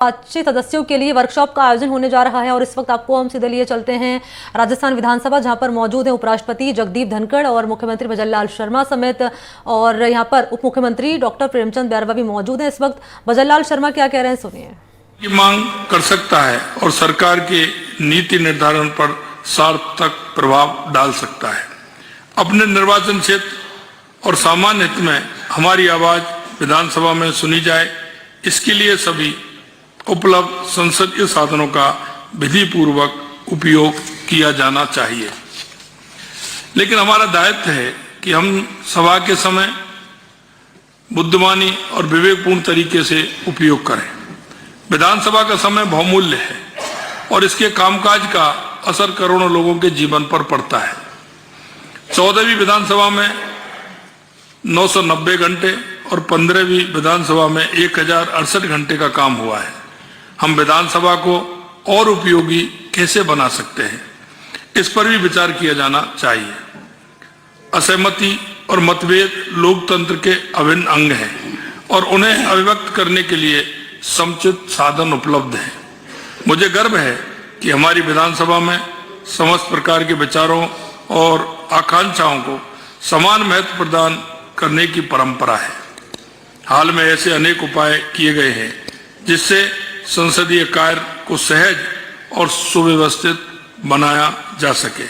अच्छे सदस्यों के लिए वर्कशॉप का आयोजन होने जा रहा है और इस वक्त आपको हम सीधे लिए चलते हैं राजस्थान विधानसभा, जहां पर मौजूद हैं उपराष्ट्रपति जगदीप धनखड़ और मुख्यमंत्री भजनलाल शर्मा समेत, और यहां पर उप मुख्यमंत्री डॉक्टर प्रेमचंद बैरवा भी मौजूद हैं इस वक्त। भजनलाल शर्मा क्या कह रहे हैं, सुनिए। की मांग कर सकता है और सरकार के नीति निर्धारण पर सार्थक प्रभाव डाल सकता है। अपने निर्वाचन क्षेत्र और सामान्य हित में हमारी आवाज विधानसभा में सुनी जाए, इसके लिए सभी उपलब्ध संसदीय साधनों का विधि पूर्वक उपयोग किया जाना चाहिए। लेकिन हमारा दायित्व है कि हम सभा के समय बुद्धिमानी और विवेकपूर्ण तरीके से उपयोग करें। विधानसभा का समय बहुमूल्य है और इसके कामकाज का असर करोड़ों लोगों के जीवन पर पड़ता है। 14वीं विधानसभा में 990 घंटे और 15वीं विधानसभा में 1068 घंटे का काम हुआ है। हम विधानसभा को और उपयोगी कैसे बना सकते हैं, इस पर भी विचार किया जाना चाहिए। असहमति और मतभेद लोकतंत्र के अभिन्न अंग हैं और उन्हें अभिव्यक्त करने के लिए समुचित साधन उपलब्ध हैं। मुझे गर्व है कि हमारी विधानसभा में समस्त प्रकार के विचारों और आकांक्षाओं को समान महत्व प्रदान करने की परंपरा है। हाल में ऐसे अनेक उपाय किए गए हैं जिससे संसदीय कार्य को सहज और सुव्यवस्थित बनाया जा सके।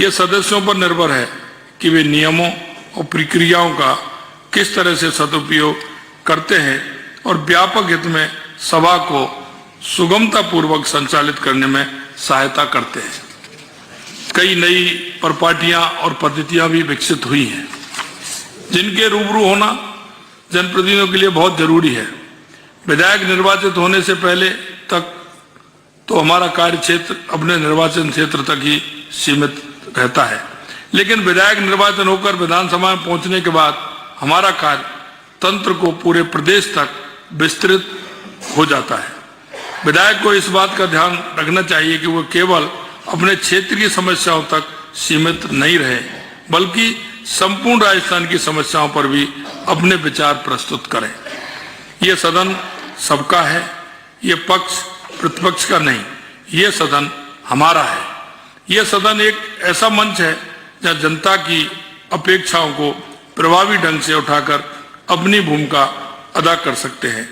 यह सदस्यों पर निर्भर है कि वे नियमों और प्रक्रियाओं का किस तरह से सदुपयोग करते हैं और व्यापक हित में सभा को सुगमता पूर्वक संचालित करने में सहायता करते हैं। कई नई परिपाटियां और पद्धतियां भी विकसित हुई हैं, जिनके रूबरू होना जनप्रतिनिधियों के लिए बहुत जरूरी है। विधायक निर्वाचित होने से पहले तक तो हमारा कार्य क्षेत्र अपने निर्वाचन क्षेत्र तक ही सीमित रहता है, लेकिन विधायक निर्वाचन होकर विधानसभा में पहुंचने के बाद हमारा कार्य तंत्र को पूरे प्रदेश तक विस्तृत हो जाता है। विधायक को इस बात का ध्यान रखना चाहिए कि वो केवल अपने क्षेत्र की समस्याओं तक सीमित नहीं रहे, बल्कि संपूर्ण राजस्थान की समस्याओं पर भी अपने विचार प्रस्तुत करें। ये सदन सबका है, ये पक्ष प्रतिपक्ष का नहीं, ये सदन हमारा है। ये सदन एक ऐसा मंच है जहां जनता की अपेक्षाओं को प्रभावी ढंग से उठाकर अपनी भूमिका अदा कर सकते हैं।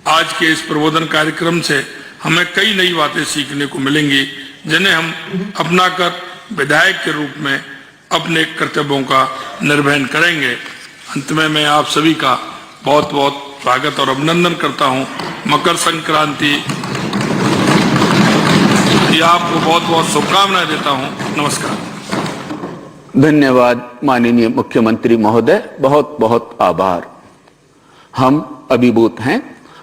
आज के इस प्रबोधन कार्यक्रम से हमें कई नई बातें सीखने को मिलेंगी, जिन्हें हम अपनाकर विधायक के रूप में अपने कर्तव्यों का निर्वहन करेंगे। अंत में मैं आप सभी का बहुत बहुत स्वागत और अभिनंदन करता हूं। मकर संक्रांति की आपको बहुत बहुत शुभकामनाएं देता हूं। नमस्कार। धन्यवाद माननीय मुख्यमंत्री महोदय, बहुत बहुत आभार। हम अभिभूत हैं,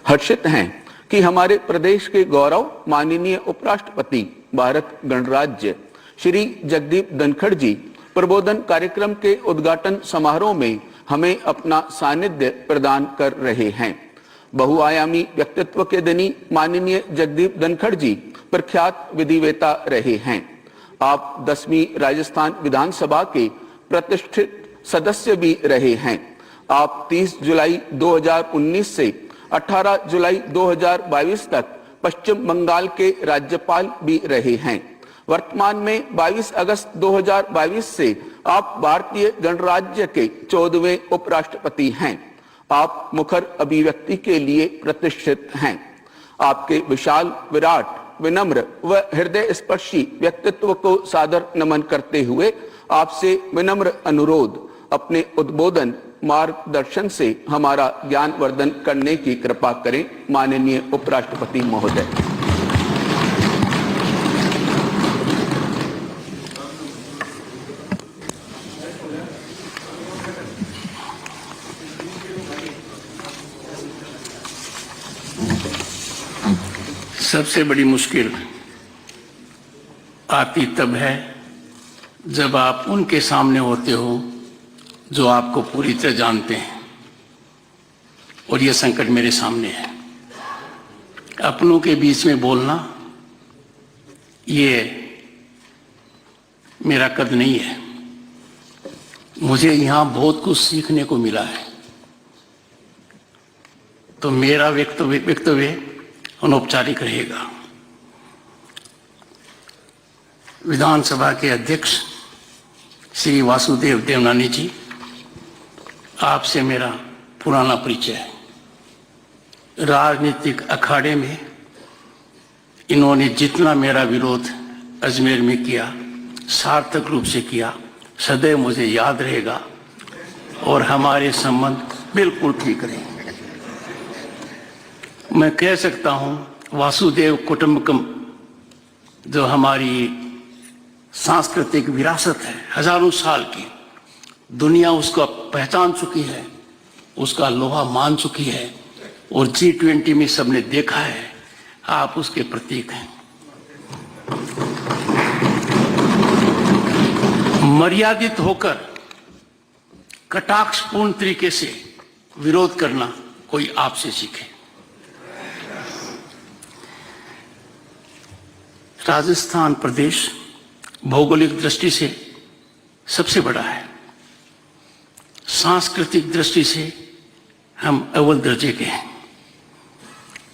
हर्षित हैं कि हमारे प्रदेश के गौरव माननीय उपराष्ट्रपति भारत गणराज्य श्री जगदीप धनखड़ जी प्रबोधन कार्यक्रम के उद्घाटन समारोह में हमें अपना सानिध्य प्रदान कर रहे हैं। बहुआयामी व्यक्तित्व के धनी माननीय जगदीप धनखड़ जी प्रख्यात विधिवेता रहे हैं। आप 10वीं राजस्थान विधानसभा के प्रतिष्ठित सदस्य भी रहे हैं। आप 30 जुलाई 2019 से 18 जुलाई 2022 तक पश्चिम बंगाल के राज्यपाल भी रहे हैं। वर्तमान में 22 अगस्त 2022 से आप भारतीय गणराज्य के 14वें उपराष्ट्रपति हैं। आप मुखर अभिव्यक्ति के लिए प्रतिष्ठित हैं। आपके विशाल, विराट, विनम्र व हृदय स्पर्शी व्यक्तित्व को सादर नमन करते हुए आपसे विनम्र अनुरोध, अपने उद्बोधन मार्गदर्शन से हमारा ज्ञान वर्धन करने की कृपा करें। माननीय उपराष्ट्रपति महोदय। सबसे बड़ी मुश्किल आती तब है जब आप उनके सामने होते हो जो आपको पूरी तरह जानते हैं, और यह संकट मेरे सामने है। अपनों के बीच में बोलना ये मेरा कद नहीं है। मुझे यहाँ बहुत कुछ सीखने को मिला है। तो मेरा वक्तव्य अनौपचारिक रहेगा। विधानसभा के अध्यक्ष श्री वासुदेव देवनानी जी, आपसे मेरा पुराना परिचय है। राजनीतिक अखाड़े में इन्होंने जितना मेरा विरोध अजमेर में किया, सार्थक रूप से किया, सदैव मुझे याद रहेगा और हमारे संबंध बिल्कुल ठीक रहे। मैं कह सकता हूं वासुदेव कुटुंबकम जो हमारी सांस्कृतिक विरासत है, हजारों साल की, दुनिया उसको पहचान चुकी है, उसका लोहा मान चुकी है और G20 में सबने देखा है, आप उसके प्रतीक हैं। मर्यादित होकर कटाक्षपूर्ण तरीके से विरोध करना कोई आपसे सीखे। राजस्थान प्रदेश भौगोलिक दृष्टि से सबसे बड़ा है, सांस्कृतिक दृष्टि से हम अव्वल दर्जे के हैं।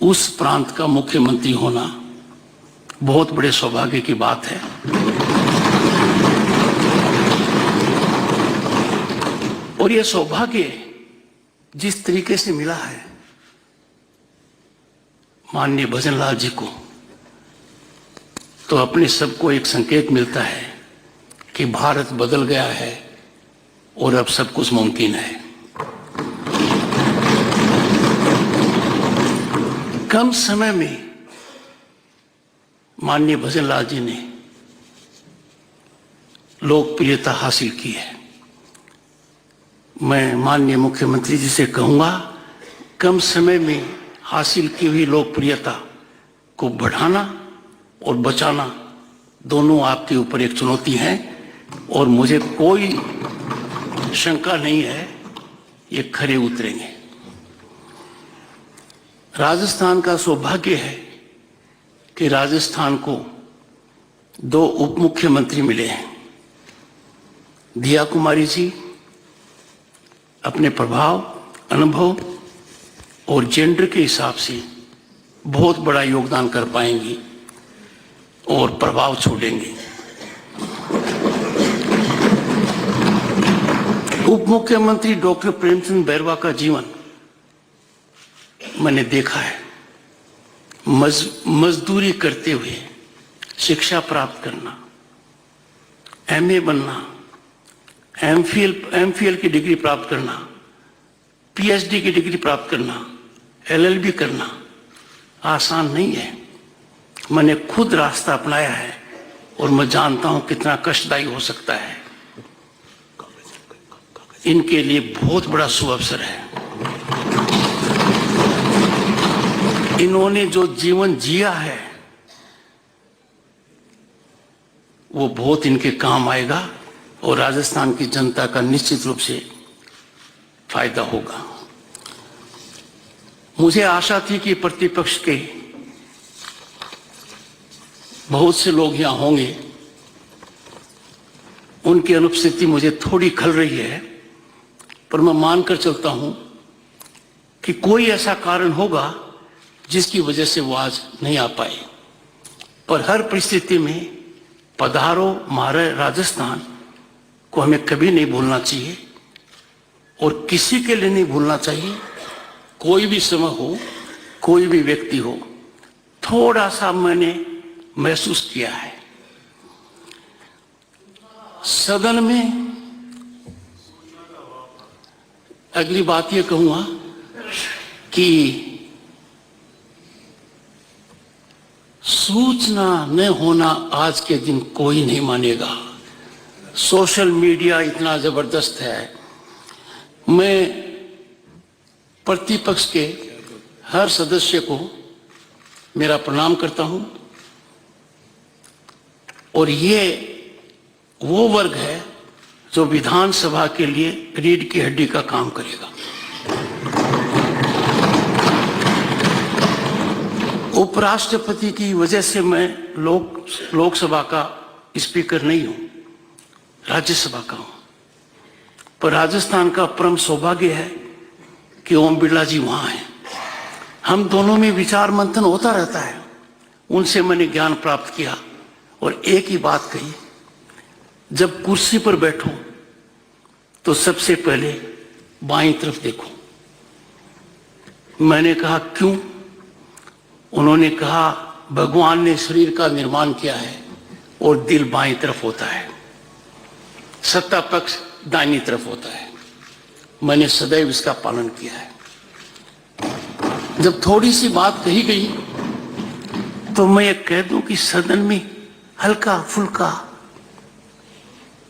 उस प्रांत का मुख्यमंत्री होना बहुत बड़े सौभाग्य की बात है। और यह सौभाग्य जिस तरीके से मिला है माननीय भजनलाल जी को, तो अपने सबको एक संकेत मिलता है कि भारत बदल गया है और अब सब कुछ मुमकिन है। कम समय में माननीय भजनलाल जी ने लोकप्रियता हासिल की है। मैं माननीय मुख्यमंत्री जी से कहूंगा, कम समय में हासिल की हुई लोकप्रियता को बढ़ाना और बचाना दोनों आपके ऊपर एक चुनौती है और मुझे कोई शंका नहीं है ये खरे उतरेंगे। राजस्थान का सौभाग्य है कि राजस्थान को 2 उप मुख्यमंत्री मिले हैं। दिया कुमारी जी अपने प्रभाव, अनुभव और जेंडर के हिसाब से बहुत बड़ा योगदान कर पाएंगी और प्रभाव छोड़ेंगे। उप मुख्यमंत्री डॉक्टर प्रेमचंद बैरवा का जीवन मैंने देखा है। मजदूरी करते हुए शिक्षा प्राप्त करना, एमए बनना, एमफिल की डिग्री प्राप्त करना, पीएचडी की डिग्री प्राप्त करना, एलएलबी करना आसान नहीं है। मैंने खुद रास्ता अपनाया है और मैं जानता हूं कितना कष्टदायी हो सकता है। इनके लिए बहुत बड़ा सुअवसर है। इन्होंने जो जीवन जिया है वो बहुत इनके काम आएगा और राजस्थान की जनता का निश्चित रूप से फायदा होगा। मुझे आशा थी कि प्रतिपक्ष के बहुत से लोग यहां होंगे, उनकी अनुपस्थिति मुझे थोड़ी खल रही है, पर मैं मानकर चलता हूं कि कोई ऐसा कारण होगा जिसकी वजह से वो आज नहीं आ पाए। पर हर परिस्थिति में पधारो हमारे राजस्थान को हमें कभी नहीं भूलना चाहिए और किसी के लिए नहीं भूलना चाहिए। कोई भी समय हो, कोई भी व्यक्ति हो, थोड़ा सा मैंने महसूस किया है सदन में। अगली बात ये कहूंगा कि सूचना न होना आज के दिन कोई नहीं मानेगा। सोशल मीडिया इतना जबरदस्त है। मैं प्रतिपक्ष के हर सदस्य को मेरा प्रणाम करता हूं और ये वो वर्ग है जो विधानसभा के लिए रीढ़ की हड्डी का काम करेगा। उपराष्ट्रपति की वजह से मैं लोकसभा का स्पीकर नहीं हूं, राज्यसभा का हूं, पर राजस्थान का परम सौभाग्य है कि ओम बिरला जी वहां हैं। हम दोनों में विचार मंथन होता रहता है। उनसे मैंने ज्ञान प्राप्त किया और एक ही बात कही, जब कुर्सी पर बैठो तो सबसे पहले बाईं तरफ देखो। मैंने कहा क्यों? उन्होंने कहा भगवान ने शरीर का निर्माण किया है और दिल बाईं तरफ होता है, सत्ता पक्ष दाहिनी तरफ होता है। मैंने सदैव इसका पालन किया है। जब थोड़ी सी बात कही गई तो मैं ये कह दूं कि सदन में हल्का फुल्का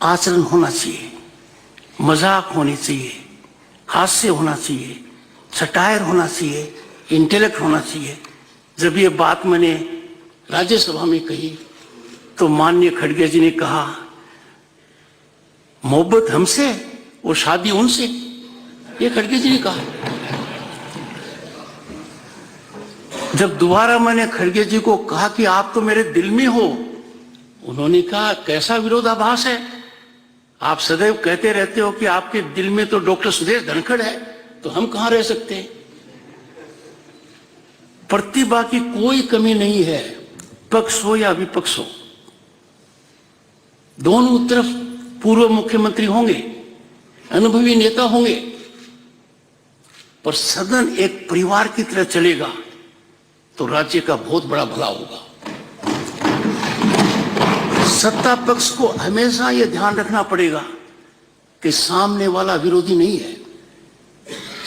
आचरण होना चाहिए, मजाक होनी चाहिए, हास्य होना चाहिए, सटायर होना चाहिए, इंटेलेक्ट होना चाहिए। जब ये बात मैंने राज्यसभा में कही तो माननीय खड़गे जी ने कहा, मोहब्बत हमसे और शादी उनसे, ये खड़गे जी ने कहा। जब दोबारा मैंने खड़गे जी को कहा कि आप तो मेरे दिल में हो, उन्होंने कहा कैसा विरोधाभास है, आप सदैव कहते रहते हो कि आपके दिल में तो डॉक्टर सुदेश धनखड़ है, तो हम कहां रह सकते हैं। प्रतिभा की कोई कमी नहीं है, पक्ष हो या विपक्ष हो, दोनों तरफ पूर्व मुख्यमंत्री होंगे, अनुभवी नेता होंगे, पर सदन एक परिवार की तरह चलेगा तो राज्य का बहुत बड़ा भला होगा। सत्ता पक्ष को हमेशा यह ध्यान रखना पड़ेगा कि सामने वाला विरोधी नहीं है,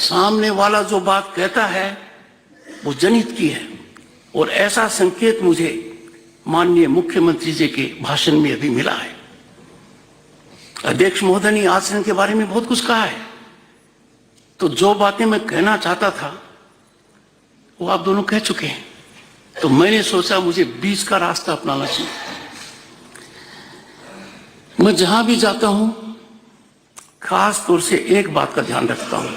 सामने वाला जो बात कहता है वो जनहित की है। और ऐसा संकेत मुझे माननीय मुख्यमंत्री जी के भाषण में अभी मिला है। अध्यक्ष महोदय ने आचरण के बारे में बहुत कुछ कहा है, तो जो बातें मैं कहना चाहता था वो आप दोनों कह चुके हैं। तो मैंने सोचा मुझे बीच का रास्ता अपनाना चाहिए। मैं जहां भी जाता हूं खास तौर से एक बात का ध्यान रखता हूं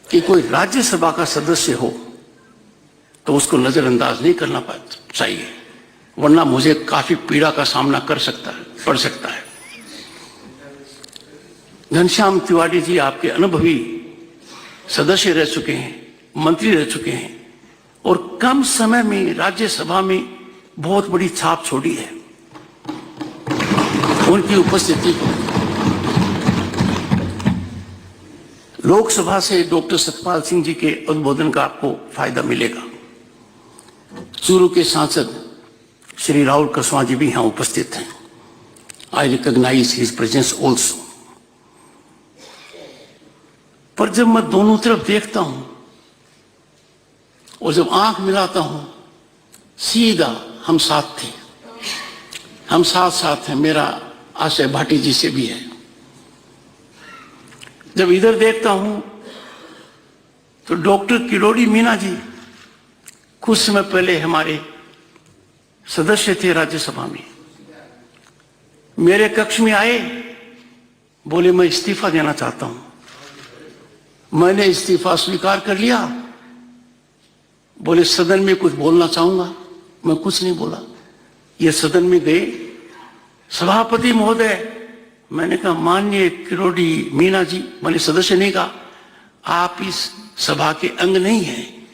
कि कोई राज्यसभा का सदस्य हो तो उसको नजरअंदाज नहीं करना चाहिए, वरना मुझे काफी पीड़ा का सामना पड़ सकता है। घनश्याम तिवारी जी आपके अनुभवी सदस्य रह चुके हैं, मंत्री रह चुके हैं और कम समय में राज्यसभा में बहुत बड़ी छाप छोड़ी है। उनकी उपस्थिति लोकसभा से डॉक्टर सतपाल सिंह जी के उद्बोधन का आपको फायदा मिलेगा। चूरू के सांसद श्री राहुल कसवां जी भी यहां उपस्थित हैं। I recognise his presence also. पर जब मैं दोनों तरफ देखता हूं और जब आंख मिलाता हूं, सीधा हम साथ थे, हम साथ हैं। मेरा आशय भाटी जी से भी है। जब इधर देखता हूं तो डॉक्टर किरोड़ी मीना जी कुछ समय पहले हमारे सदस्य थे राज्यसभा में, मेरे कक्ष में आए, बोले मैं इस्तीफा देना चाहता हूं। मैंने इस्तीफा स्वीकार कर लिया। बोले सदन में कुछ बोलना चाहूंगा। मैं कुछ नहीं बोला। ये सदन में गए, सभापति महोदय, मैंने कहा माननीय किरोड़ी मीना जी, मैंने सदस्य नहीं कहा, आप इस सभा के अंग नहीं हैं,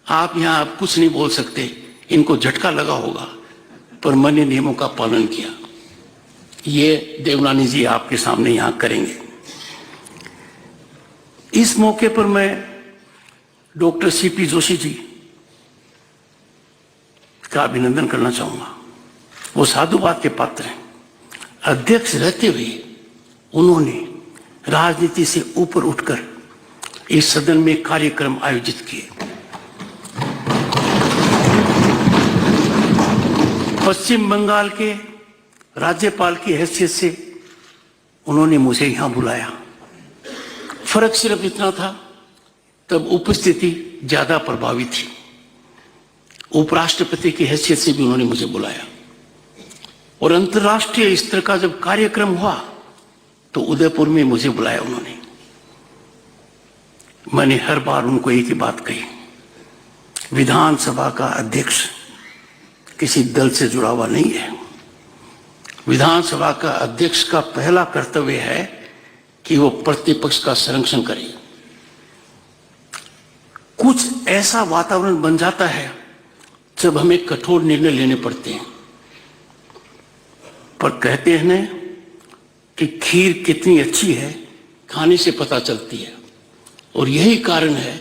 आप यहां आप कुछ नहीं बोल सकते, इनको झटका लगा होगा। पर मैंने नियमों का पालन किया। ये देवनानी जी आपके सामने यहां करेंगे। इस मौके पर मैं डॉक्टर सीपी जोशी जी का अभिनंदन करना चाहूंगा। वो साधुवाद के पात्र हैं। अध्यक्ष रहते हुए उन्होंने राजनीति से ऊपर उठकर इस सदन में कार्यक्रम आयोजित किए। पश्चिम बंगाल के राज्यपाल की हैसियत से उन्होंने मुझे यहां बुलाया। फर्क सिर्फ इतना था, तब उपस्थिति ज्यादा प्रभावी थी। उपराष्ट्रपति की हैसियत से भी उन्होंने मुझे बुलाया। और अंतर्राष्ट्रीय स्तर का जब कार्यक्रम हुआ तो उदयपुर में मुझे बुलाया उन्होंने। मैंने हर बार उनको एक ही बात कही, विधानसभा का अध्यक्ष किसी दल से जुड़ा हुआ नहीं है। विधानसभा का अध्यक्ष का पहला कर्तव्य है कि वो प्रतिपक्ष का संरक्षण करे। कुछ ऐसा वातावरण बन जाता है जब हमें कठोर निर्णय लेने पड़ते हैं। पर कहते हैं न कि खीर कितनी अच्छी है खाने से पता चलती है, और यही कारण है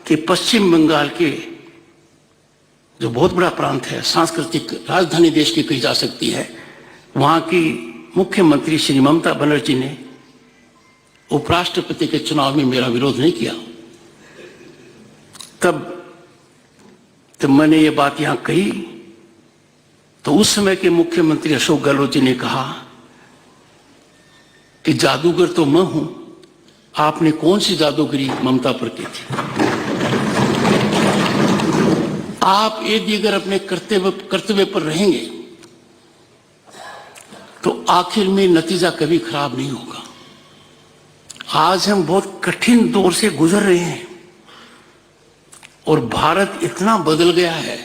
कि पश्चिम बंगाल के जो बहुत बड़ा प्रांत है, सांस्कृतिक राजधानी देश की कही जा सकती है, वहां की मुख्यमंत्री श्री ममता बनर्जी ने उपराष्ट्रपति के चुनाव में मेरा विरोध नहीं किया। तब मैंने ये बात यहां कही तो उस समय के मुख्यमंत्री अशोक गहलोत जी ने कहा कि जादूगर तो मैं हूं, आपने कौन सी जादूगरी ममता पर की थी? आप यदि अगर अपने कर्तव्य पर रहेंगे तो आखिर में नतीजा कभी खराब नहीं होगा। आज हम बहुत कठिन दौर से गुजर रहे हैं और भारत इतना बदल गया है,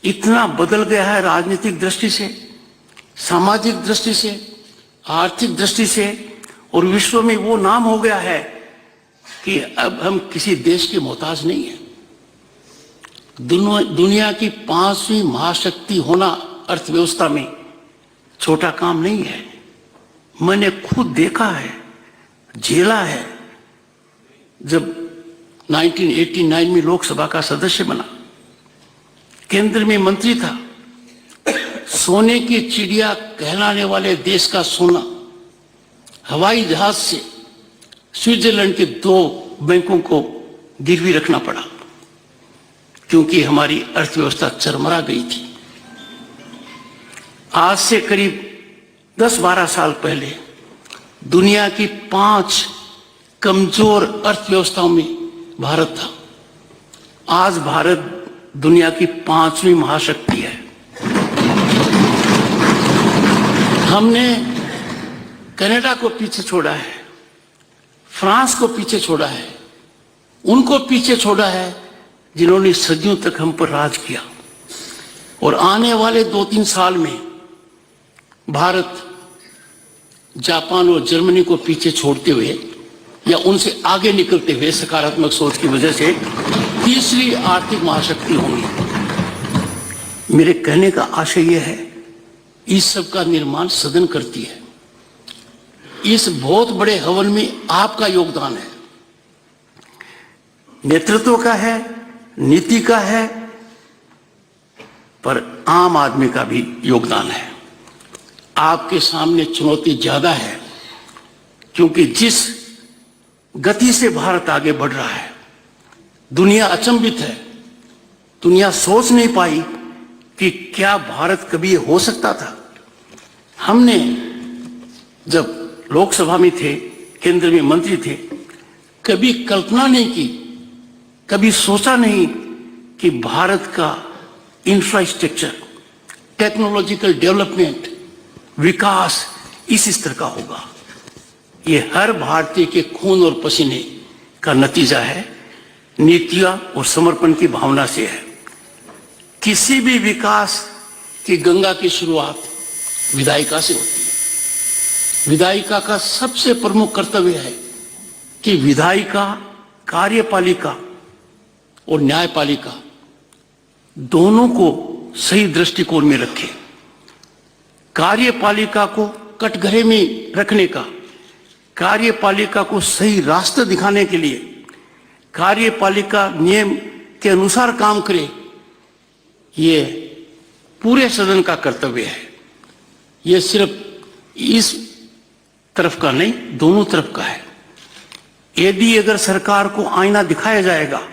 इतना बदल गया है राजनीतिक दृष्टि से, सामाजिक दृष्टि से, आर्थिक दृष्टि से, और विश्व में वो नाम हो गया है कि अब हम किसी देश के मोहताज नहीं है। दुनिया की 5वीं महाशक्ति होना अर्थव्यवस्था में छोटा काम नहीं है। मैंने खुद देखा है, झेला है। जब 1989 में लोकसभा का सदस्य बना, केंद्र में मंत्री था, सोने की चिड़िया कहलाने वाले देश का सोना हवाई जहाज से स्विट्जरलैंड के 2 बैंकों को गिरवी रखना पड़ा क्योंकि हमारी अर्थव्यवस्था चरमरा गई थी। आज से करीब 10-12 साल पहले दुनिया की 5 कमजोर अर्थव्यवस्थाओं में भारत था। आज भारत दुनिया की 5वीं महाशक्ति है। हमने कनाडा को पीछे छोड़ा है, फ्रांस को पीछे छोड़ा है, उनको पीछे छोड़ा है जिन्होंने सदियों तक हम पर राज किया। और आने वाले 2-3 साल में भारत जापान और जर्मनी को पीछे छोड़ते हुए या उनसे आगे निकलते हुए सकारात्मक सोच की वजह से तीसरी आर्थिक महाशक्ति होंगी। मेरे कहने का आशय यह है, इस सब का निर्माण सदन करती है। इस बहुत बड़े हवन में आपका योगदान है, नेतृत्व का है, नीति का है, पर आम आदमी का भी योगदान है। आपके सामने चुनौती ज्यादा है क्योंकि जिस गति से भारत आगे बढ़ रहा है, दुनिया अचंभित है। दुनिया सोच नहीं पाई कि क्या भारत कभी हो सकता था। हमने जब लोकसभा में थे, केंद्र में मंत्री थे, कभी कल्पना नहीं की, कभी सोचा नहीं कि भारत का इंफ्रास्ट्रक्चर, टेक्नोलॉजिकल डेवलपमेंट, विकास इस तरह का होगा। ये हर भारतीय के खून और पसीने का नतीजा है, नीतियां और समर्पण की भावना से है। किसी भी विकास की गंगा की शुरुआत विधायिका से होती है। विधायिका का सबसे प्रमुख कर्तव्य है कि विधायिका कार्यपालिका और न्यायपालिका दोनों को सही दृष्टिकोण में रखे। कार्यपालिका को कटघरे में रखने का, कार्यपालिका को सही रास्ता दिखाने के लिए कार्यपालिका नियम के अनुसार काम करे, ये पूरे सदन का कर्तव्य है। ये सिर्फ इस तरफ का नहीं, दोनों तरफ का है। यदि अगर सरकार को आईना दिखाया जाएगा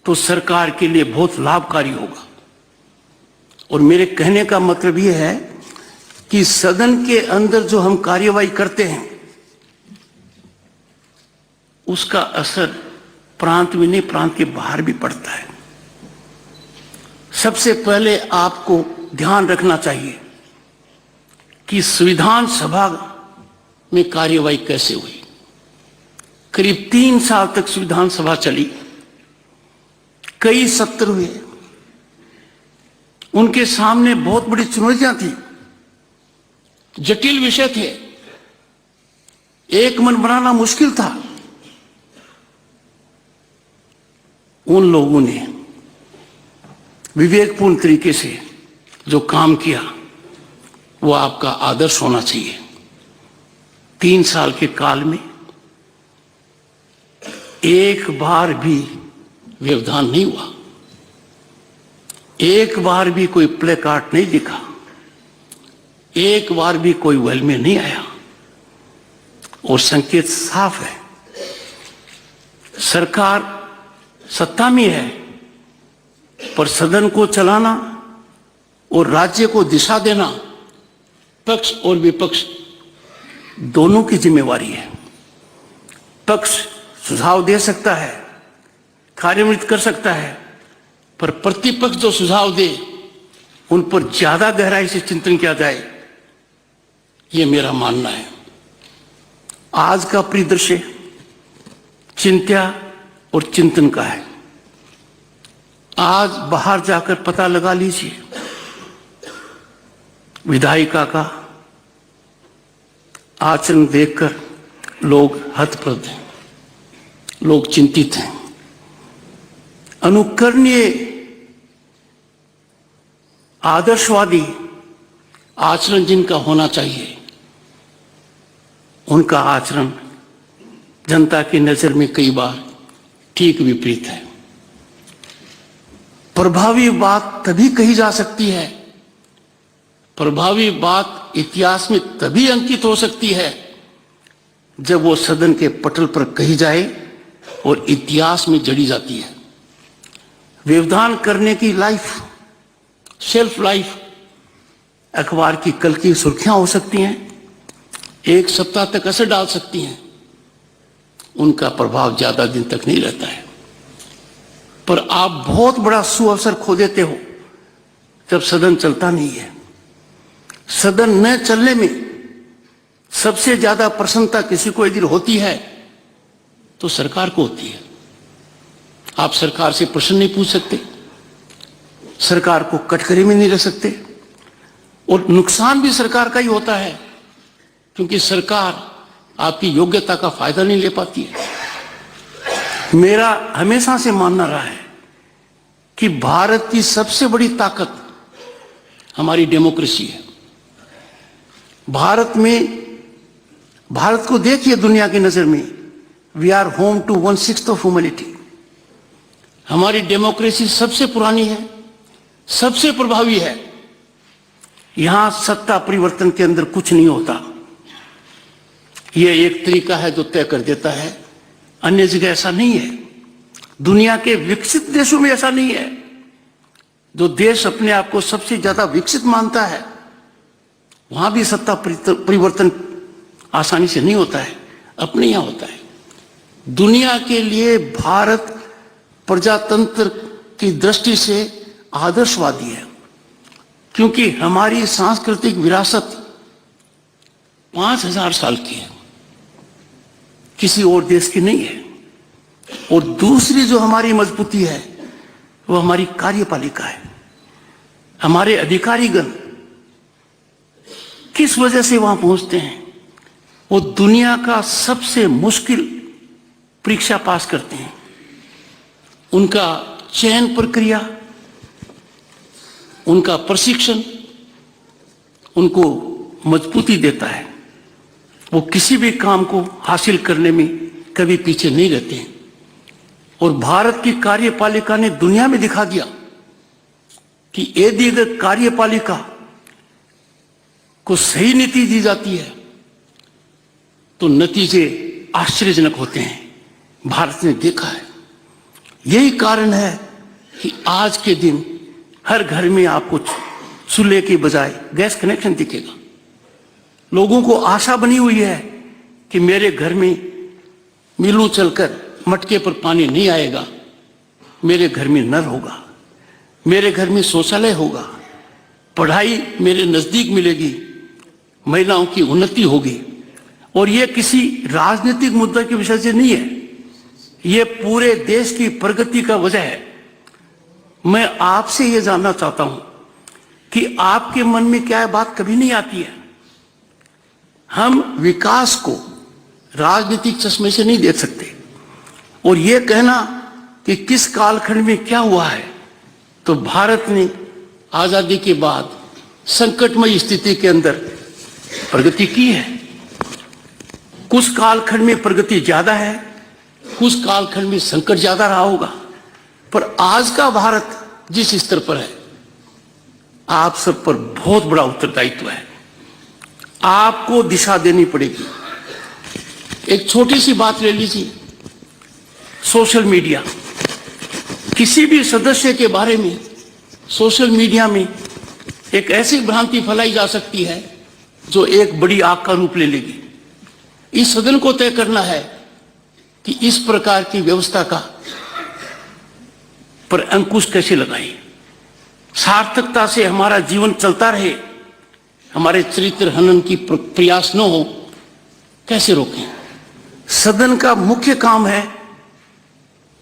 तो सरकार के लिए बहुत लाभकारी होगा। और मेरे कहने का मतलब यह है कि सदन के अंदर जो हम कार्यवाही करते हैं उसका असर प्रांत में नहीं, प्रांत के बाहर भी पड़ता है। सबसे पहले आपको ध्यान रखना चाहिए कि संविधान सभा में कार्यवाही कैसे हुई। करीब 3 साल तक संविधान सभा चली, कई सत्र हुए, उनके सामने बहुत बड़ी चुनौतियां थी, जटिल विषय थे, एक मन बनाना मुश्किल था। उन लोगों ने विवेकपूर्ण तरीके से जो काम किया वो आपका आदर्श होना चाहिए। 3 साल के काल में एक बार भी व्यवधान नहीं हुआ, एक बार भी कोई प्ले कार्ड नहीं दिखा, एक बार भी कोई वेल में नहीं आया। और संकेत साफ है, सरकार सत्ता में है पर सदन को चलाना और राज्य को दिशा देना पक्ष और विपक्ष दोनों की जिम्मेवारी है। पक्ष सुझाव दे सकता है, कार्यान्वित कर सकता है, पर प्रतिपक्ष जो सुझाव दे उन पर ज्यादा गहराई से चिंतन किया जाए, ये मेरा मानना है। आज का परिदृश्य चिंता और चिंतन का है। आज बाहर जाकर पता लगा लीजिए, विधायिका का आचरण देखकर लोग हतप्रभ हैं, लोग चिंतित हैं। अनुकरणीय आदर्शवादी आचरण जिनका होना चाहिए, उनका आचरण जनता की नजर में कई बार ठीक विपरीत है। प्रभावी बात तभी कही जा सकती है, प्रभावी बात इतिहास में तभी अंकित हो सकती है जब वो सदन के पटल पर कही जाए और इतिहास में जड़ी जाती है। व्यवधान करने की लाइफ, शेल्फ लाइफ अखबार की कल की सुर्खियां हो सकती हैं, 1 सप्ताह तक असर डाल सकती हैं, उनका प्रभाव ज्यादा दिन तक नहीं रहता है। पर आप बहुत बड़ा सुअवसर खो देते हो जब सदन चलता नहीं है। सदन न चलने में सबसे ज्यादा प्रसन्नता किसी को यदि होती है तो सरकार को होती है। आप सरकार से प्रश्न नहीं पूछ सकते, सरकार को कटघरे में नहीं रख सकते, और नुकसान भी सरकार का ही होता है क्योंकि सरकार आपकी योग्यता का फायदा नहीं ले पाती है। मेरा हमेशा से मानना रहा है कि भारत की सबसे बड़ी ताकत हमारी डेमोक्रेसी है। भारत को देखिए दुनिया की नजर में, we are home to 1/6 of humanity. हमारी डेमोक्रेसी सबसे पुरानी है, सबसे प्रभावी है। यहां सत्ता परिवर्तन के अंदर कुछ नहीं होता, यह एक तरीका है जो तय कर देता है। अन्य जगह ऐसा नहीं है, दुनिया के विकसित देशों में ऐसा नहीं है। जो देश अपने आप को सबसे ज्यादा विकसित मानता है वहां भी सत्ता परिवर्तन आसानी से नहीं होता है, अपने यहां होता है। दुनिया के लिए भारत प्रजातंत्र की दृष्टि से आदर्शवादी है क्योंकि हमारी सांस्कृतिक विरासत 5000 साल की है, किसी और देश की नहीं है। और दूसरी जो हमारी मजबूती है वो हमारी कार्यपालिका है। हमारे अधिकारीगण किस वजह से वहां पहुंचते हैं? वो दुनिया का सबसे मुश्किल परीक्षा पास करते हैं। उनका चयन प्रक्रिया, उनका प्रशिक्षण उनको मजबूती देता है। वो किसी भी काम को हासिल करने में कभी पीछे नहीं रहते हैं। और भारत की कार्यपालिका ने दुनिया में दिखा दिया कि यदि अगर कार्यपालिका को सही नीति दी जाती है तो नतीजे आश्चर्यजनक होते हैं। भारत ने देखा है। यही कारण है कि आज के दिन हर घर में आपको चूल्हे के बजाय गैस कनेक्शन दिखेगा। लोगों को आशा बनी हुई है कि मेरे घर में मिलों चलकर मटके पर पानी नहीं आएगा, मेरे घर में नल होगा, मेरे घर में शौचालय होगा, पढ़ाई मेरे नजदीक मिलेगी, महिलाओं की उन्नति होगी। और यह किसी राजनीतिक मुद्दे के विषय से नहीं है, यह पूरे देश की प्रगति का वजह है। मैं आपसे यह जानना चाहता हूं कि आपके मन में क्या बात कभी नहीं आती है? हम विकास को राजनीतिक चश्मे से नहीं देख सकते और यह कहना कि किस कालखंड में क्या हुआ है, तो भारत ने आजादी के बाद संकटमय स्थिति के अंदर प्रगति की है। कुछ कालखंड में प्रगति ज्यादा है, कुछ कालखंड में संकट ज्यादा रहा होगा, पर आज का भारत जिस स्तर पर है, आप सब पर बहुत बड़ा उत्तरदायित्व है। आपको दिशा देनी पड़ेगी। एक छोटी सी बात ले लीजिए, सोशल मीडिया। किसी भी सदस्य के बारे में सोशल मीडिया में एक ऐसी भ्रांति फैलाई जा सकती है जो एक बड़ी आग का रूप ले लेगी। इस सदन को तय करना है कि इस प्रकार की व्यवस्था का पर अंकुश कैसे लगाएं, सार्थकता से हमारा जीवन चलता रहे, हमारे चरित्र हनन की प्रयास न हो, कैसे रोकें। सदन का मुख्य काम है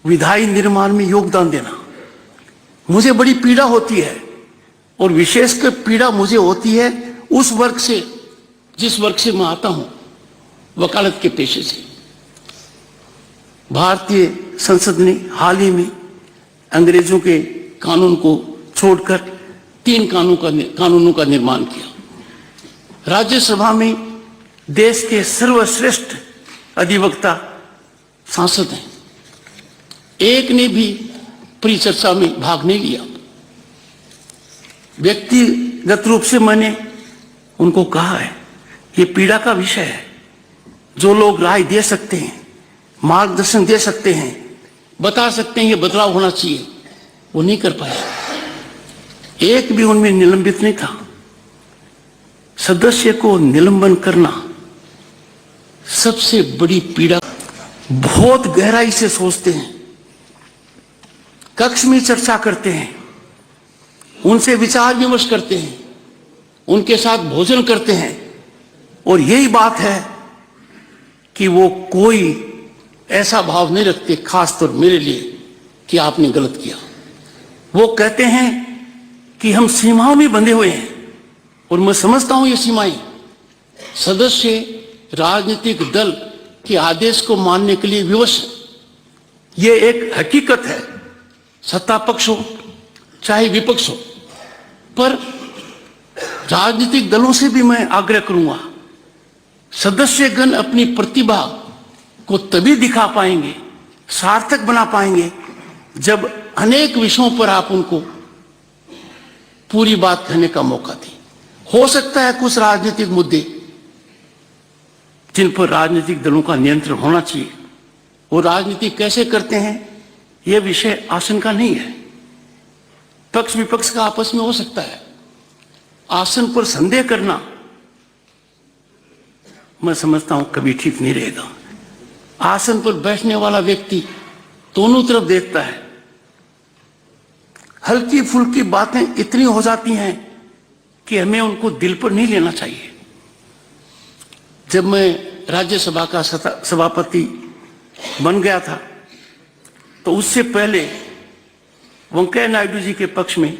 विधायी निर्माण में योगदान देना। मुझे बड़ी पीड़ा होती है, और विशेषकर पीड़ा मुझे होती है उस वर्ग से जिस वर्ग से मैं आता हूं, वकालत के पेशे से। भारतीय संसद ने हाल ही में अंग्रेजों के कानून को छोड़कर 3 कानूनों का निर्माण किया। राज्यसभा में देश के सर्वश्रेष्ठ अधिवक्ता सांसद हैं, एक ने भी परिचर्चा में भाग नहीं लिया। व्यक्तिगत रूप से मैंने उनको कहा है, ये पीड़ा का विषय है। जो लोग राय दे सकते हैं, मार्गदर्शन दे सकते हैं, बता सकते हैं ये बदलाव होना चाहिए, वो नहीं कर पाए। एक भी उनमें निलंबित नहीं था। सदस्य को निलंबन करना सबसे बड़ी पीड़ा। बहुत गहराई से सोचते हैं, कक्ष में चर्चा करते हैं, उनसे विचार विमर्श करते हैं, उनके साथ भोजन करते हैं, और यही बात है कि वो कोई ऐसा भाव नहीं रखते, खासतौर मेरे लिए, कि आपने गलत किया। वो कहते हैं कि हम सीमाओं में बंधे हुए हैं, और मैं समझता हूं ये सीमाएं सदस्य राजनीतिक दल के आदेश को मानने के लिए विवश है। ये एक हकीकत है, सत्ता पक्ष हो चाहे विपक्ष हो। पर राजनीतिक दलों से भी मैं आग्रह करूंगा, सदस्यगण अपनी प्रतिभा को तभी दिखा पाएंगे, सार्थक बना पाएंगे, जब अनेक विषयों पर आप उनको पूरी बात कहने का मौका दें। हो सकता है कुछ राजनीतिक मुद्दे जिन पर राजनीतिक दलों का नियंत्रण होना चाहिए, वो राजनीति कैसे करते हैं यह विषय आसन का नहीं है। पक्ष विपक्ष का आपस में हो सकता है। आसन पर संदेह करना मैं समझता हूं कभी ठीक नहीं रहेगा। आसन पर बैठने वाला व्यक्ति दोनों तरफ देखता है। हल्की फुल्की बातें इतनी हो जाती हैं कि हमें उनको दिल पर नहीं लेना चाहिए। जब मैं राज्यसभा का सभापति बन गया था, तो उससे पहले वेंकैया नायडू जी के पक्ष में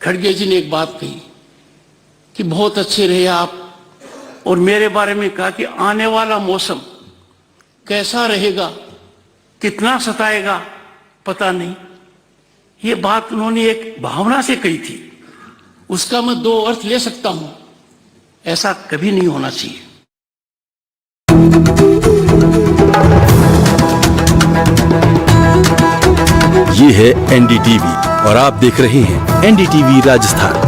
खड़गे जी ने एक बात कही कि बहुत अच्छे रहे आप, और मेरे बारे में कहा कि आने वाला मौसम कैसा रहेगा, कितना सताएगा पता नहीं। ये बात उन्होंने एक भावना से कही थी, उसका मैं 2 अर्थ ले सकता हूं। ऐसा कभी नहीं होना चाहिए। ये है एनडीटीवी और आप देख रहे हैं एनडीटीवी राजस्थान।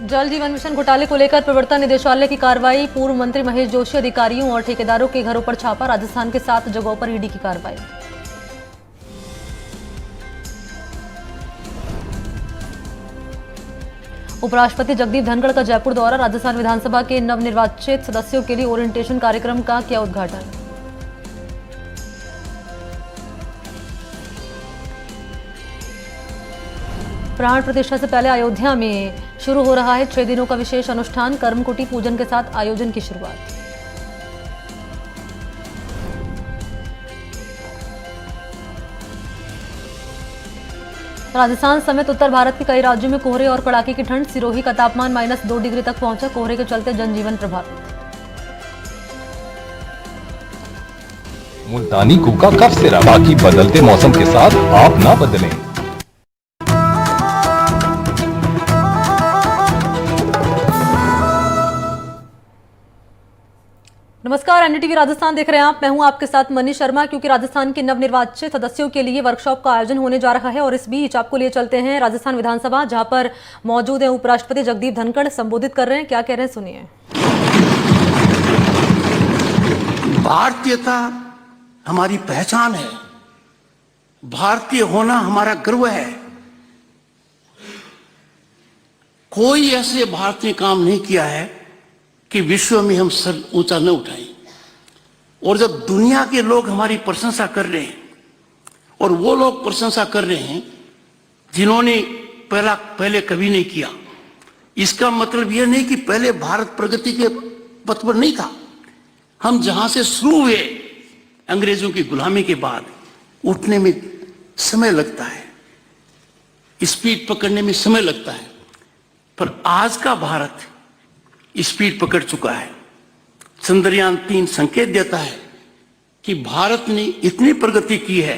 जल जीवन मिशन घोटाले को लेकर प्रवर्तन निदेशालय की कार्रवाई। पूर्व मंत्री महेश जोशी, अधिकारियों और ठेकेदारों के घरों पर छापा। राजस्थान के 7 जगहों पर ईडी की कार्रवाई। उपराष्ट्रपति जगदीप धनखड़ का जयपुर दौरा। राजस्थान विधानसभा के नवनिर्वाचित सदस्यों के लिए ओरिएंटेशन कार्यक्रम का किया उद्घाटन। प्राण प्रतिष्ठा से पहले अयोध्या में शुरू हो रहा है 6 दिनों का विशेष अनुष्ठान। कर्मकुटी पूजन के साथ आयोजन की शुरुआत। राजस्थान समेत उत्तर भारत के कई राज्यों में कोहरे और कड़ाके की ठंड। सिरोही का तापमान -2 डिग्री तक पहुंचा। कोहरे के चलते जनजीवन प्रभावित। मुल्तानी कूका कफ सिरप, ताकि बदलते मौसम के साथ आप ना बदलें। नमस्कार, एनडीटीवी राजस्थान देख रहे हैं आप। मैं हूं आपके साथ मनीष शर्मा। क्योंकि राजस्थान के नवनिर्वाचित सदस्यों के लिए वर्कशॉप का आयोजन होने जा रहा है और इस बीच आपको लिए चलते हैं राजस्थान विधानसभा, जहां पर मौजूद हैं उपराष्ट्रपति जगदीप धनखड़। संबोधित कर रहे हैं, क्या कह रहे हैं सुनिए। भारतीयता हमारी पहचान है, भारतीय होना हमारा गर्व है। कोई ऐसे भारत ने काम नहीं किया है कि विश्व में हम सर ऊंचा न उठाएं। और जब दुनिया के लोग हमारी प्रशंसा कर रहे हैं, और वो लोग प्रशंसा कर रहे हैं जिन्होंने पहले कभी नहीं किया, इसका मतलब यह नहीं कि पहले भारत प्रगति के पथ पर नहीं था। हम जहां से शुरू हुए अंग्रेजों की गुलामी के बाद, उठने में समय लगता है, स्पीड पकड़ने में समय लगता है, पर आज का भारत स्पीड पकड़ चुका है। चंद्रयान 3 संकेत देता है कि भारत ने इतनी प्रगति की है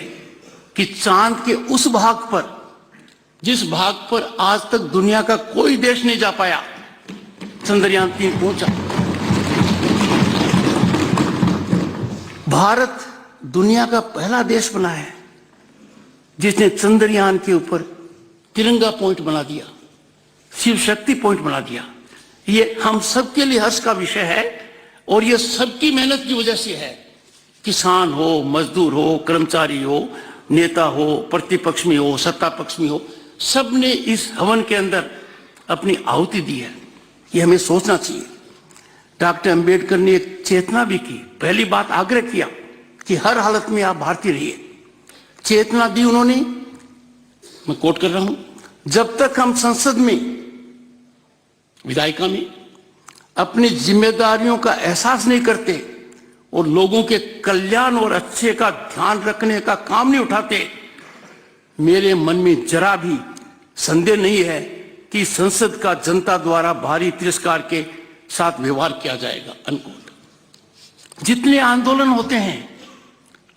कि चांद के उस भाग पर, जिस भाग पर आज तक दुनिया का कोई देश नहीं जा पाया, चंद्रयान 3 पहुंचा। भारत दुनिया का पहला देश बना है जिसने चंद्रयान के ऊपर तिरंगा पॉइंट बना दिया, शिव शक्ति पॉइंट बना दिया। ये हम सबके लिए हर्ष का विषय है और ये सबकी मेहनत की वजह से है। किसान हो, मजदूर हो, कर्मचारी हो, नेता हो, प्रतिपक्ष में हो, सत्ता पक्ष में हो, सब ने इस हवन के अंदर अपनी आहुति दी है। ये हमें सोचना चाहिए। डॉक्टर अंबेडकर ने एक चेतना भी की। पहली बात आग्रह किया कि हर हालत में आप भारतीय रहिए। चेतना दी उन्होंने, मैं कोट कर रहा हूं, जब तक हम संसद में, विधायिका में अपनी जिम्मेदारियों का एहसास नहीं करते और लोगों के कल्याण और अच्छे का ध्यान रखने का काम नहीं उठाते, मेरे मन में जरा भी संदेह नहीं है कि संसद का जनता द्वारा भारी तिरस्कार के साथ व्यवहार किया जाएगा। अनकोट। जितने आंदोलन होते हैं,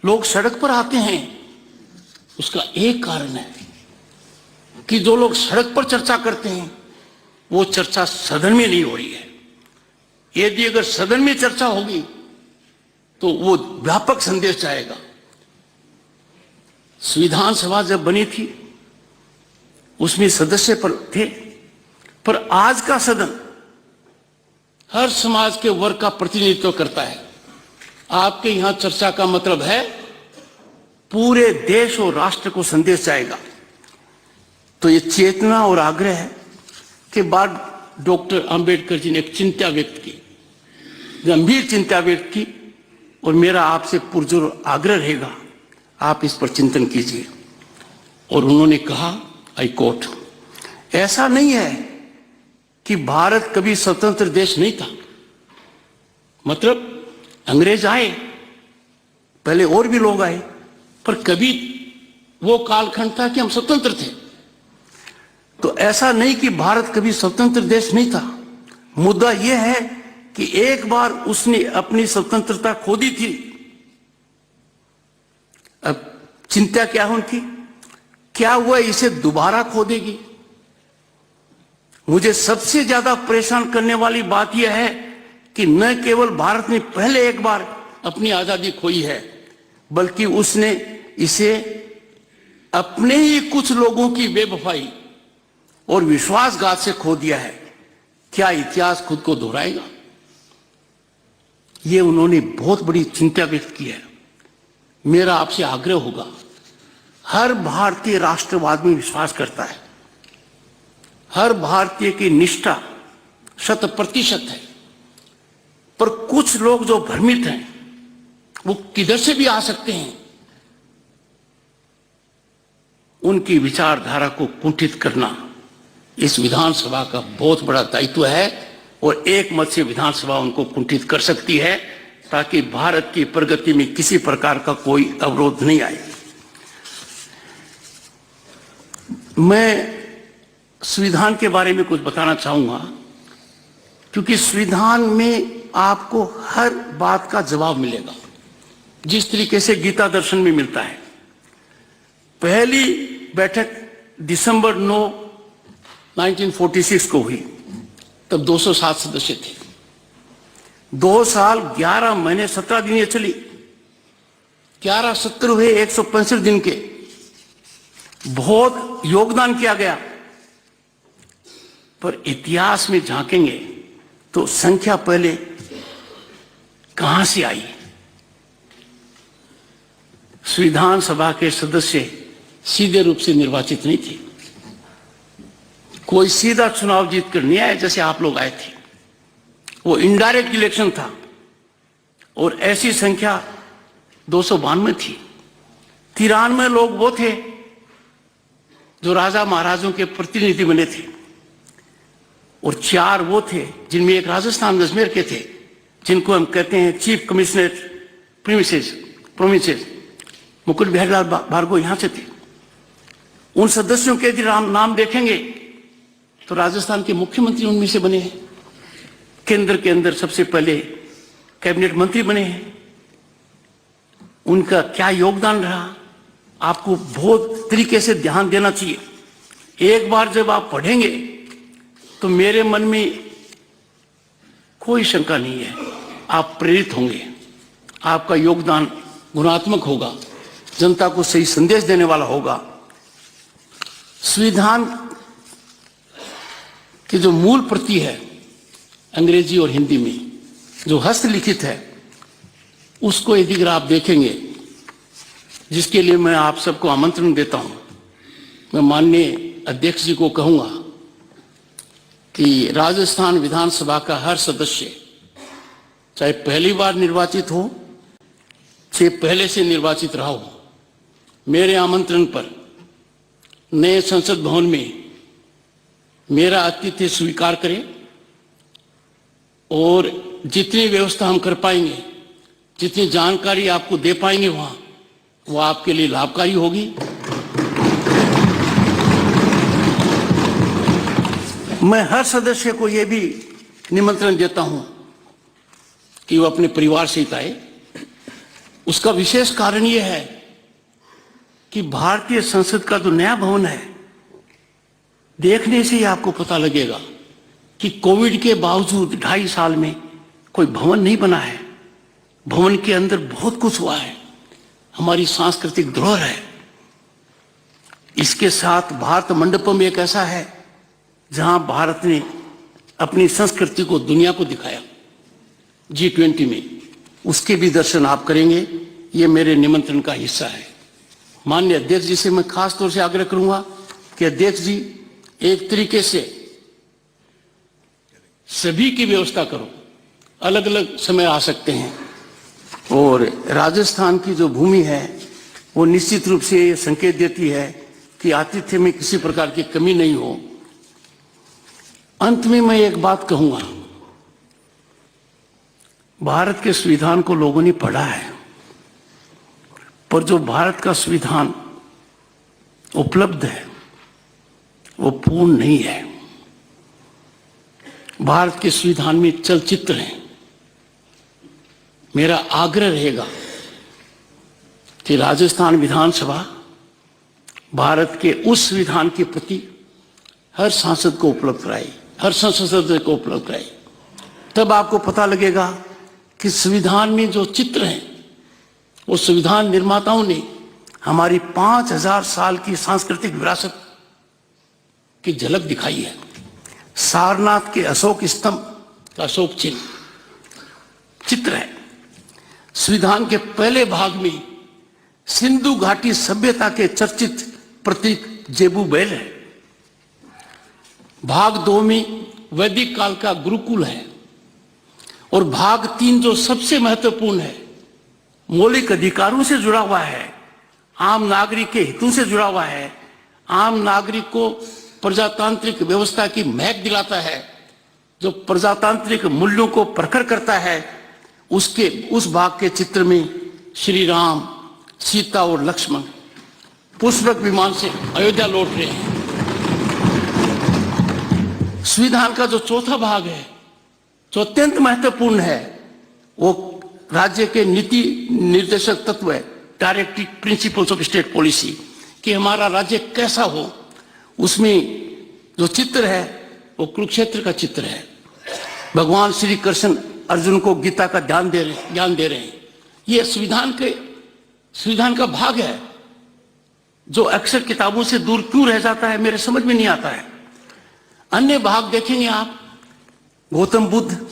लोग सड़क पर आते हैं, उसका एक कारण है कि जो लोग सड़क पर चर्चा करते हैं वो चर्चा सदन में नहीं हो रही है। यदि अगर सदन में चर्चा होगी तो वो व्यापक संदेश जाएगा। संविधान सभा जब बनी थी उसमें सदस्य पर थे, पर आज का सदन हर समाज के वर्ग का प्रतिनिधित्व करता है। आपके यहां चर्चा का मतलब है पूरे देश और राष्ट्र को संदेश जाएगा। तो ये चेतना और आग्रह है के बाद डॉक्टर अंबेडकर जी ने एक चिंता व्यक्त की, गंभीर चिंता व्यक्त की, और मेरा आपसे पुरजोर आग्रह रहेगा आप इस पर चिंतन कीजिए। और उन्होंने कहा, आई कोट, ऐसा नहीं है कि भारत कभी स्वतंत्र देश नहीं था। मतलब अंग्रेज आए, पहले और भी लोग आए, पर कभी वो कालखंड था कि हम स्वतंत्र थे। तो ऐसा नहीं कि भारत कभी स्वतंत्र देश नहीं था। मुद्दा यह है कि एक बार उसने अपनी स्वतंत्रता खो दी थी। अब चिंता क्या है उनकी, क्या वह इसे दोबारा खो देगी? मुझे सबसे ज्यादा परेशान करने वाली बात यह है कि न केवल भारत ने पहले एक बार अपनी आजादी खोई है, बल्कि उसने इसे अपने ही कुछ लोगों की बेवफाई और विश्वासघात से खो दिया है। क्या इतिहास खुद को दोहराएगा? यह उन्होंने बहुत बड़ी चिंता व्यक्त की है। मेरा आपसे आग्रह होगा, हर भारतीय राष्ट्रवाद में विश्वास करता है, हर भारतीय की निष्ठा 100% है, पर कुछ लोग जो भ्रमित हैं वो किधर से भी आ सकते हैं। उनकी विचारधारा को कुंठित करना इस विधानसभा का बहुत बड़ा दायित्व है और एक मत से विधानसभा उनको कुंठित कर सकती है ताकि भारत की प्रगति में किसी प्रकार का कोई अवरोध नहीं आए। मैं संविधान के बारे में कुछ बताना चाहूंगा, क्योंकि संविधान में आपको हर बात का जवाब मिलेगा। जिस तरीके से गीता दर्शन में मिलता है। पहली बैठक दिसंबर 9, 1946 को हुई, तब 207 सदस्य थे। 2 साल 11 महीने 17 दिन ये चली, 11 सत्र हुए 165 दिन के, बहुत योगदान किया गया। पर इतिहास में झांकेंगे तो संख्या पहले कहां से आई? संविधान सभा के सदस्य सीधे रूप से निर्वाचित नहीं थे, कोई सीधा चुनाव जीत कर नहीं आए जैसे आप लोग आए थे, वो इनडायरेक्ट इलेक्शन था। और ऐसी संख्या 292 थी। 93 लोग वो थे जो राजा महाराजों के प्रतिनिधि बने थे, और 4 वो थे जिनमें एक राजस्थान अजमेर के थे, जिनको हम कहते हैं chief commissioner provinces. Mukut Bihari लाल भार्गव यहां से थे। उन सदस्यों के यदि नाम देखेंगे तो राजस्थान के मुख्यमंत्री उनमें से बने हैं, केंद्र के अंदर सबसे पहले कैबिनेट मंत्री बने हैं। उनका क्या योगदान रहा, आपको बहुत तरीके से ध्यान देना चाहिए। एक बार जब आप पढ़ेंगे तो मेरे मन में कोई शंका नहीं है, आप प्रेरित होंगे, आपका योगदान गुणात्मक होगा, जनता को सही संदेश देने वाला होगा। संविधान की जो मूल प्रति है अंग्रेजी और हिंदी में, जो हस्तलिखित है, उसको यदि आप देखेंगे, जिसके लिए मैं आप सबको आमंत्रण देता हूं, मैं माननीय अध्यक्ष जी को कहूंगा कि राजस्थान विधानसभा का हर सदस्य, चाहे पहली बार निर्वाचित हो चाहे पहले से निर्वाचित रहा हो, मेरे आमंत्रण पर नए संसद भवन में मेरा आतिथ्य स्वीकार करें, और जितनी व्यवस्था हम कर पाएंगे, जितनी जानकारी आपको दे पाएंगे वहां, वो आपके लिए लाभकारी होगी। मैं हर सदस्य को यह भी निमंत्रण देता हूं कि वो अपने परिवार सहित आए। उसका विशेष कारण यह है कि भारतीय संसद का जो नया भवन है, देखने से ही आपको पता लगेगा कि कोविड के बावजूद 2.5 साल में कोई भवन नहीं बना है। भवन के अंदर बहुत कुछ हुआ है, हमारी सांस्कृतिक धरोहर है। इसके साथ भारत मंडपम एक ऐसा है जहां भारत ने अपनी संस्कृति को दुनिया को दिखाया G20 में, उसके भी दर्शन आप करेंगे। ये मेरे निमंत्रण का हिस्सा है। माननीय अध्यक्ष जी से मैं खास तौर से आग्रह करूंगा कि अध्यक्ष जी एक तरीके से सभी की व्यवस्था करो, अलग अलग समय आ सकते हैं। और राजस्थान की जो भूमि है वो निश्चित रूप से ये संकेत देती है कि आतिथ्य में किसी प्रकार की कमी नहीं हो। अंत में मैं एक बात कहूंगा, भारत के संविधान को लोगों ने पढ़ा है, पर जो भारत का संविधान उपलब्ध है वो पूर्ण नहीं है। भारत के संविधान में चलचित्र हैं। मेरा आग्रह रहेगा कि राजस्थान विधानसभा भारत के उस संविधान के प्रति हर सांसद को उपलब्ध कराए, हर संसद सदस्य को उपलब्ध कराए। तब आपको पता लगेगा कि संविधान में जो चित्र हैं वो संविधान निर्माताओं ने हमारी 5000 साल की सांस्कृतिक विरासत की झलक दिखाई है। सारनाथ के अशोक स्तंभ का अशोक चिन्ह चित्र है। संविधान के पहले भाग में सिंधु घाटी सभ्यता के चर्चित प्रतीक जेबू बैल है। भाग 2 में वैदिक काल का गुरुकुल है, और भाग 3 जो सबसे महत्वपूर्ण है, मौलिक अधिकारों से जुड़ा हुआ है, आम नागरिक के हितों से जुड़ा हुआ है, आम नागरिक को प्रजातांत्रिक व्यवस्था की महक दिलाता है, जो प्रजातांत्रिक मूल्यों को प्रखर करता है। उसके उस भाग के चित्र में श्री राम, सीता और लक्ष्मण पुष्पक विमान से अयोध्या लौट रहे हैं। संविधान का जो चौथा भाग है, जो अत्यंत महत्वपूर्ण है, वो राज्य के नीति निर्देशक तत्व है, directive principles of state policy, कि हमारा राज्य कैसा हो, उसमें जो चित्र है वो कुरुक्षेत्र का चित्र है। भगवान श्री कृष्ण अर्जुन को गीता का ज्ञान दे रहे हैं। ये संविधान का भाग है जो अक्सर किताबों से दूर क्यों रह जाता है, मेरे समझ में नहीं आता है। अन्य भाग देखेंगे आप, गौतम बुद्ध,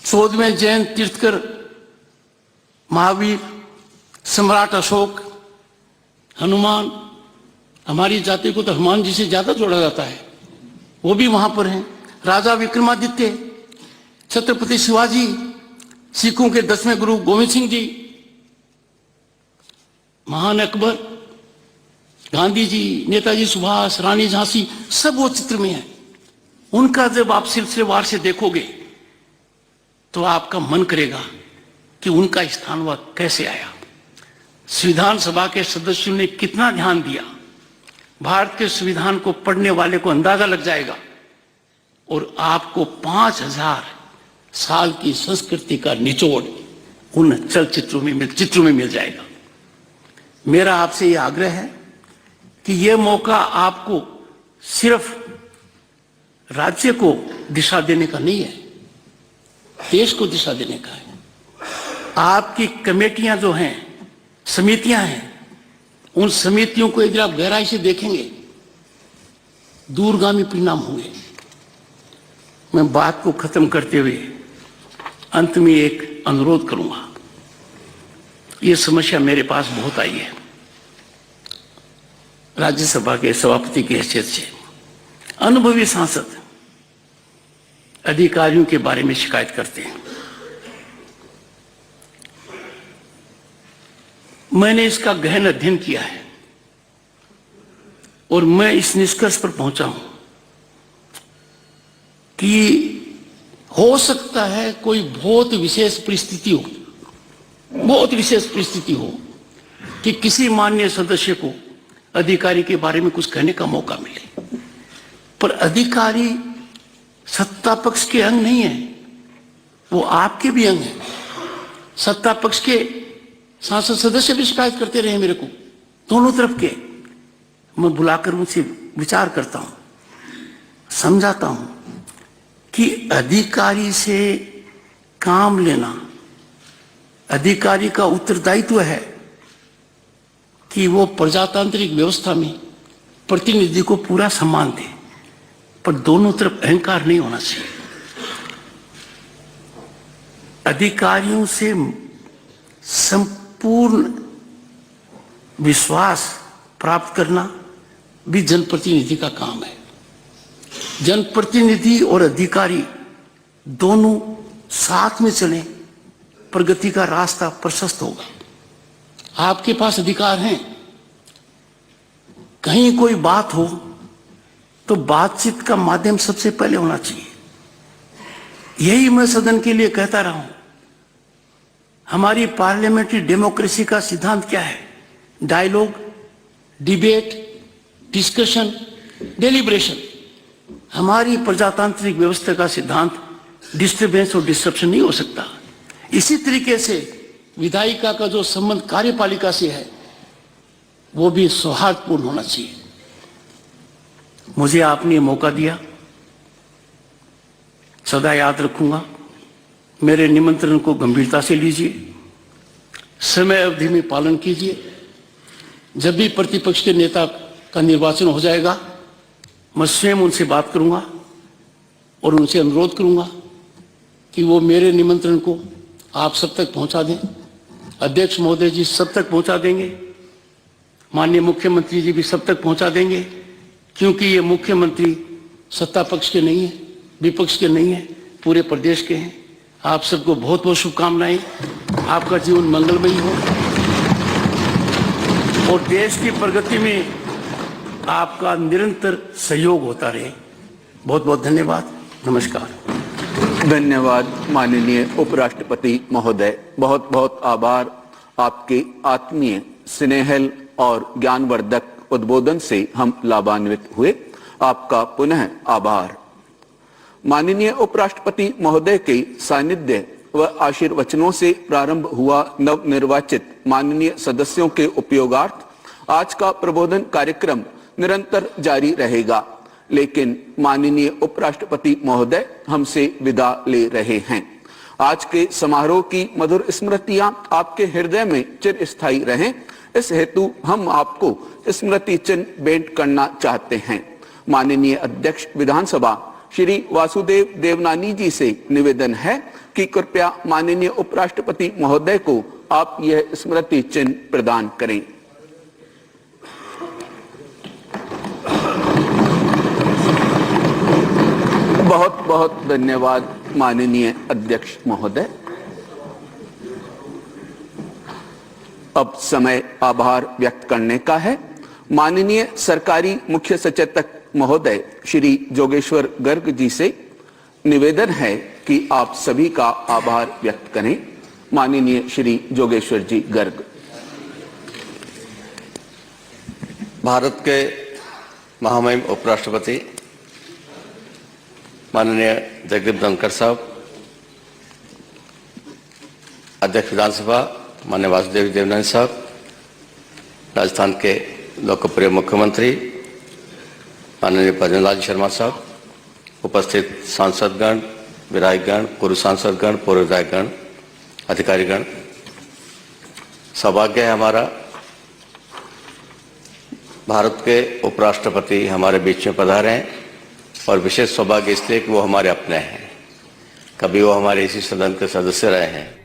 14वें जैन तीर्थकर महावीर, सम्राट अशोक, हनुमान, हमारी जाति को तो हनुमान जी से ज्यादा जोड़ा जाता है, वो भी वहां पर हैं। राजा विक्रमादित्य, छत्रपति शिवाजी, सिखों के 10वें गुरु गोविंद सिंह जी, महान अकबर, गांधी जी, नेताजी सुभाष, रानी झांसी, सब वो चित्र में है। उनका जब आप सिलसिलेवार से देखोगे तो आपका मन करेगा कि उनका स्थान वह कैसे आया, संविधान सभा के सदस्यों ने कितना ध्यान दिया। भारत के संविधान को पढ़ने वाले को अंदाजा लग जाएगा और आपको 5000 साल की संस्कृति का निचोड़ उन चित्रों में मिल जाएगा। मेरा आपसे यह आग्रह है कि यह मौका आपको सिर्फ राज्य को दिशा देने का नहीं है, देश को दिशा देने का है। आपकी कमेटियां जो हैं, समितियां हैं, उन समितियों को यदि आप गहराई से देखेंगे दूरगामी परिणाम होंगे। मैं बात को खत्म करते हुए अंत में एक अनुरोध करूंगा। ये समस्या मेरे पास बहुत आई है। राज्यसभा के सभापति की हैसियत से अनुभवी सांसद अधिकारियों के बारे में शिकायत करते हैं। मैंने इसका गहन अध्ययन किया है और मैं इस निष्कर्ष पर पहुंचा हूं कि हो सकता है कोई बहुत विशेष परिस्थिति हो कि किसी माननीय सदस्य को अधिकारी के बारे में कुछ कहने का मौका मिले, पर अधिकारी सत्ता पक्ष के अंग नहीं है, वो आपके भी अंग है। सत्ता पक्ष के सांसद सदस्य भी शिकायत करते रहे मेरे को, दोनों तरफ के। मैं बुलाकर उनसे विचार करता हूं, समझाता हूं कि अधिकारी से काम लेना, अधिकारी का उत्तरदायित्व है कि वो प्रजातांत्रिक व्यवस्था में प्रतिनिधि को पूरा सम्मान दे, पर दोनों तरफ अहंकार नहीं होना चाहिए। अधिकारियों से संपूर्ण विश्वास प्राप्त करना भी जनप्रतिनिधि का काम है। जनप्रतिनिधि और अधिकारी दोनों साथ में चले, प्रगति का रास्ता प्रशस्त होगा। आपके पास अधिकार हैं, कहीं कोई बात हो तो बातचीत का माध्यम सबसे पहले होना चाहिए। यही मैं सदन के लिए कहता रहा हूं। हमारी पार्लियामेंट्री डेमोक्रेसी का सिद्धांत क्या है? Dialogue, debate, discussion, deliberation. हमारी प्रजातांत्रिक व्यवस्था का सिद्धांत डिस्टर्बेंस और डिस्ट्रप्शन नहीं हो सकता। इसी तरीके से विधायिका का जो संबंध कार्यपालिका से है वो भी सौहार्दपूर्ण होना चाहिए। मुझे आपने मौका दिया, सदा याद रखूंगा। मेरे निमंत्रण को गंभीरता से लीजिए, समय अवधि में पालन कीजिए। जब भी प्रतिपक्ष के नेता का निर्वाचन हो जाएगा, मैं स्वयं उनसे बात करूंगा और उनसे अनुरोध करूंगा कि वो मेरे निमंत्रण को आप सब तक पहुंचा दें। अध्यक्ष महोदय जी सब तक पहुंचा देंगे, माननीय मुख्यमंत्री जी भी सब तक पहुंचा देंगे, क्योंकि ये मुख्यमंत्री सत्ता पक्ष के नहीं है, विपक्ष के नहीं है, पूरे प्रदेश के हैं। आप सबको बहुत बहुत शुभकामनाएं। आपका जीवन मंगलमयी हो और देश की प्रगति में आपका निरंतर सहयोग होता रहे। बहुत बहुत धन्यवाद। नमस्कार। धन्यवाद माननीय उपराष्ट्रपति महोदय, बहुत बहुत आभार। आपके आत्मीय, स्नेहल और ज्ञानवर्धक उद्बोधन से हम लाभान्वित हुए। आपका पुनः आभार। माननीय उपराष्ट्रपति महोदय के सानिध्य व आशीर्वचनों से प्रारंभ हुआ नवनिर्वाचित माननीय सदस्यों के उपयोगार्थ आज का प्रबोधन कार्यक्रम निरंतर जारी रहेगा, लेकिन माननीय उपराष्ट्रपति महोदय हमसे विदा ले रहे हैं। आज के समारोह की मधुर स्मृतियां आपके हृदय में चिरस्थायी रहें, इस हेतु हम आपको स्मृति चिन्ह भेंट करना चाहते हैं। माननीय अध्यक्ष विधानसभा श्री वासुदेव देवनानी जी से निवेदन है कि कृपया माननीय उपराष्ट्रपति महोदय को आप यह स्मृति चिन्ह प्रदान करें। बहुत बहुत धन्यवाद माननीय अध्यक्ष महोदय। अब समय आभार व्यक्त करने का है। माननीय सरकारी मुख्य सचेतक महोदय श्री जोगेश्वर गर्ग जी से निवेदन है कि आप सभी का आभार व्यक्त करें। माननीय श्री जोगेश्वर जी गर्ग। भारत के महामहिम उपराष्ट्रपति माननीय जगदीप धनखड़ साहब, अध्यक्ष विधानसभा माननीय वासुदेव देवनानी साहब, राजस्थान के लोकप्रिय मुख्यमंत्री माननीय भजनलाल शर्मा साहब, उपस्थित सांसदगण, विधायकगण, पूर्व सांसदगण, पूर्व विधायकगण, अधिकारीगण, सौभाग्य है हमारा भारत के उपराष्ट्रपति हमारे बीच में पधारे हैं, और विशेष सौभाग्य इसलिए कि वो हमारे अपने हैं, कभी वो हमारे इसी सदन के सदस्य रहे हैं।